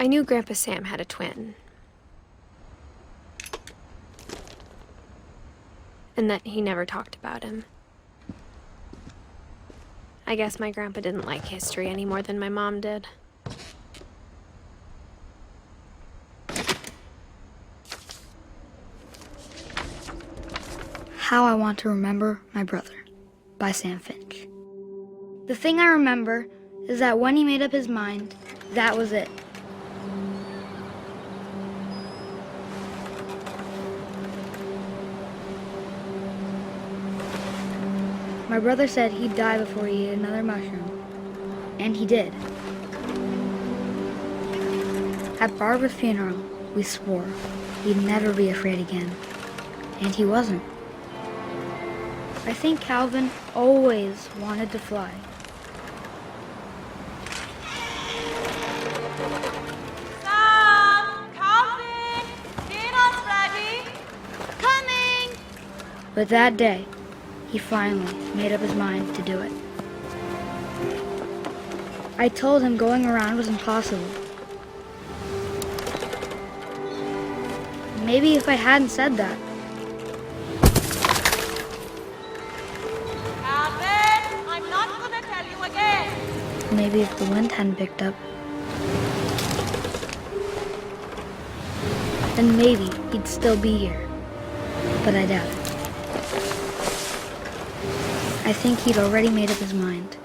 I knew Grandpa Sam had a twin. And that he never talked about him. I guess my grandpa didn't like history any more than my mom did. How I Want to Remember My Brother by Sam Finch. The thing I remember is that when he made up his mind, that was it. My brother said he'd die before he ate another mushroom. And he did. At Barbara's funeral, we swore he'd never be afraid again. And he wasn't. I think Calvin always wanted to fly. Sam! Calvin! Dinner's ready! Coming! But that day, he finally made up his mind to do it. I told him going around was impossible. Maybe if I hadn't said that. Calvin, I'm not gonna tell you again. Maybe if the wind hadn't picked up. Then maybe he'd still be here. But I doubt it. I think he'd already made up his mind.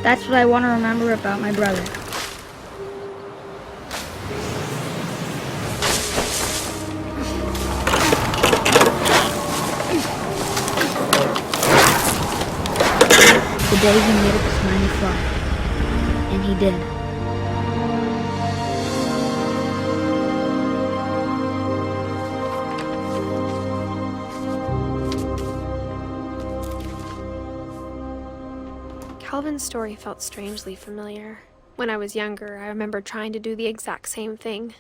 That's what I want to remember about my brother. The day he made up his mind to fly. And he did. Calvin's story felt strangely familiar. When I was younger, I remember trying to do the exact same thing.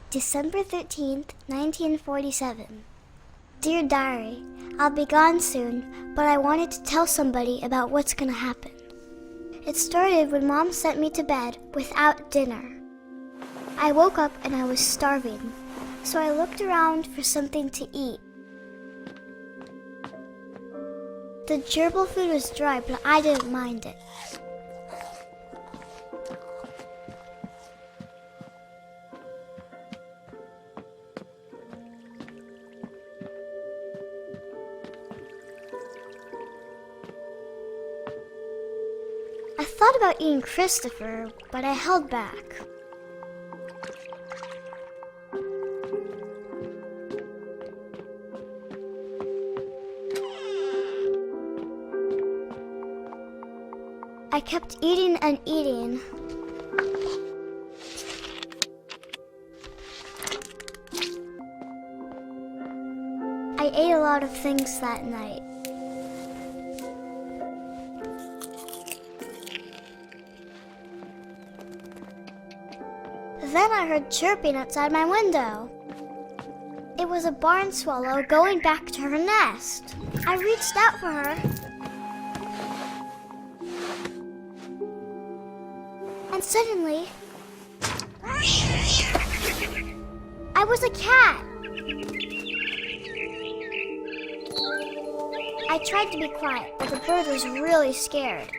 December 13th, 1947. Dear Diary, I'll be gone soon, but I wanted to tell somebody about what's gonna happen. It started when Mom sent me to bed without dinner. I woke up and I was starving, so I looked around for something to eat. The gerbil food was dry, but I didn't mind it. I thought about eating Christopher, but I held back. I kept eating and eating. I ate a lot of things that night. Then I heard chirping outside my window. It was a barn swallow going back to her nest. I reached out for her. And suddenly, I was a cat. I tried to be quiet, but the bird was really scared.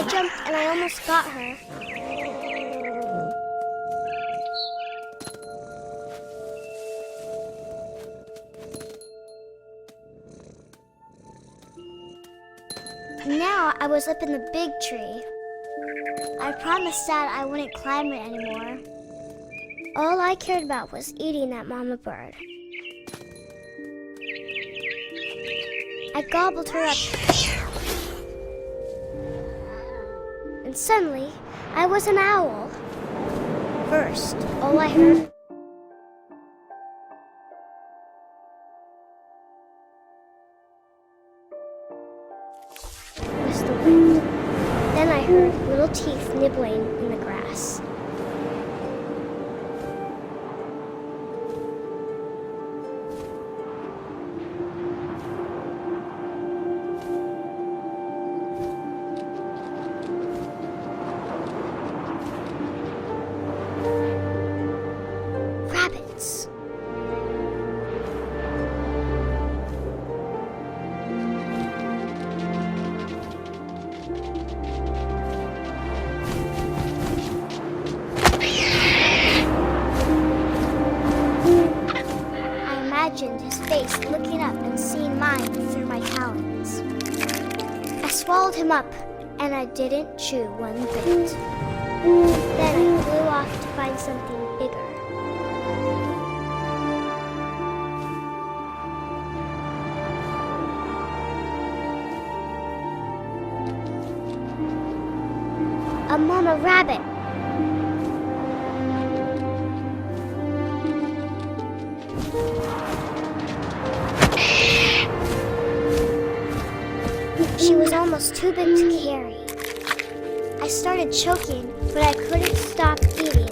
I jumped and I almost got her. Now I was up in the big tree. I promised Dad I wouldn't climb it anymore. All I cared about was eating that mama bird. I gobbled her up. And suddenly, I was an owl. First, all I heard was the wind. Then I heard little teeth nibbling in the grass. Rabbits. Imagined his face looking up and seeing mine through my talons. I swallowed him up, and I didn't chew one bit. Then I flew off to find something bigger. A mama rabbit. She was almost too big to carry. I started choking, but I couldn't stop eating.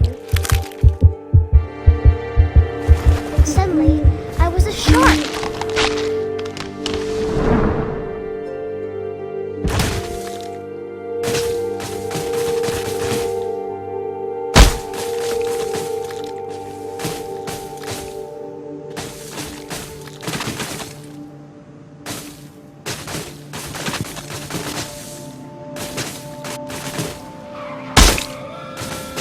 And suddenly, I was a shark.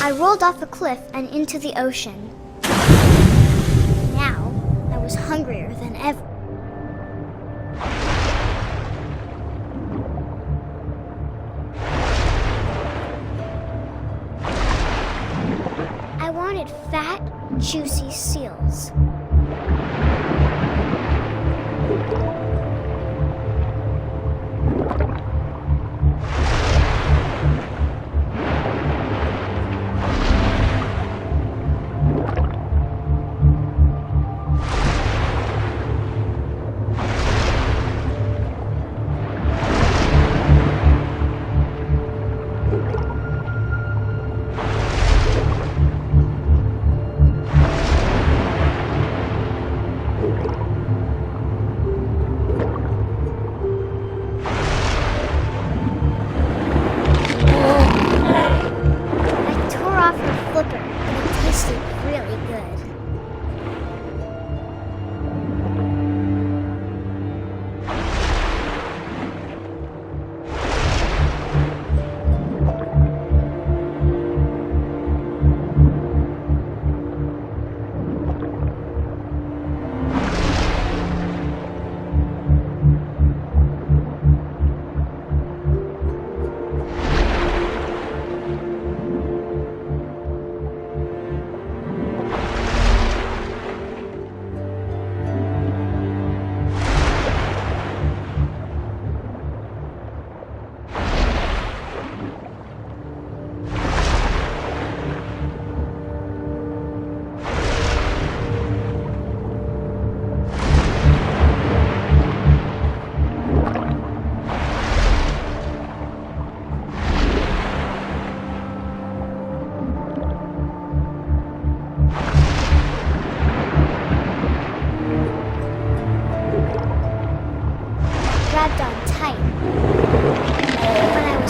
I rolled off a cliff and into the ocean. Now, I was hungrier than ever. I wanted fat, juicy seals.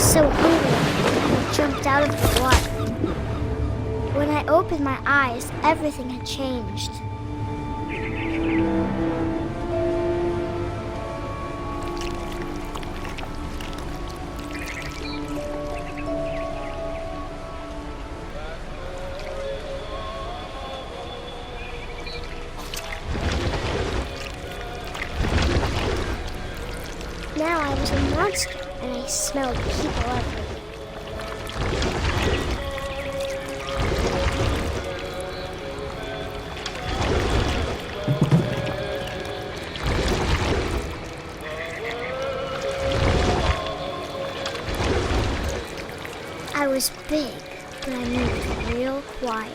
So hungry, I jumped out of the water. When I opened my eyes, everything had changed. Now I was a monster, and I smelled people everywhere. I was big, but I moved real quiet.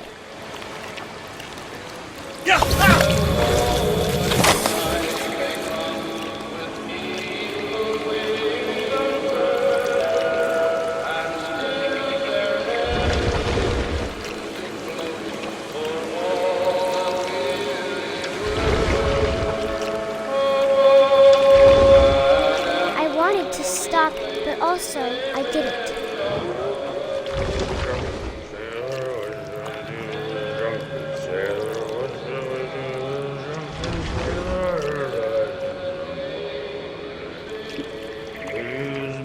I wanted to stop, but also I didn't.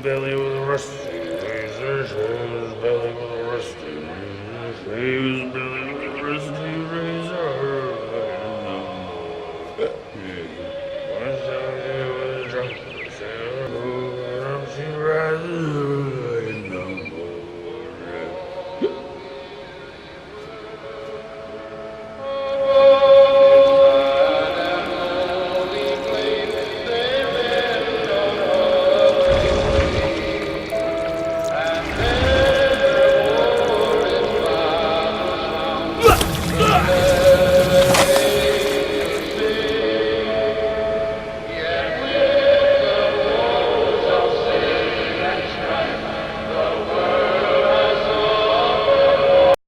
Belly with a rusty razor, shows belly with a rusty razor, shows belly with a rusty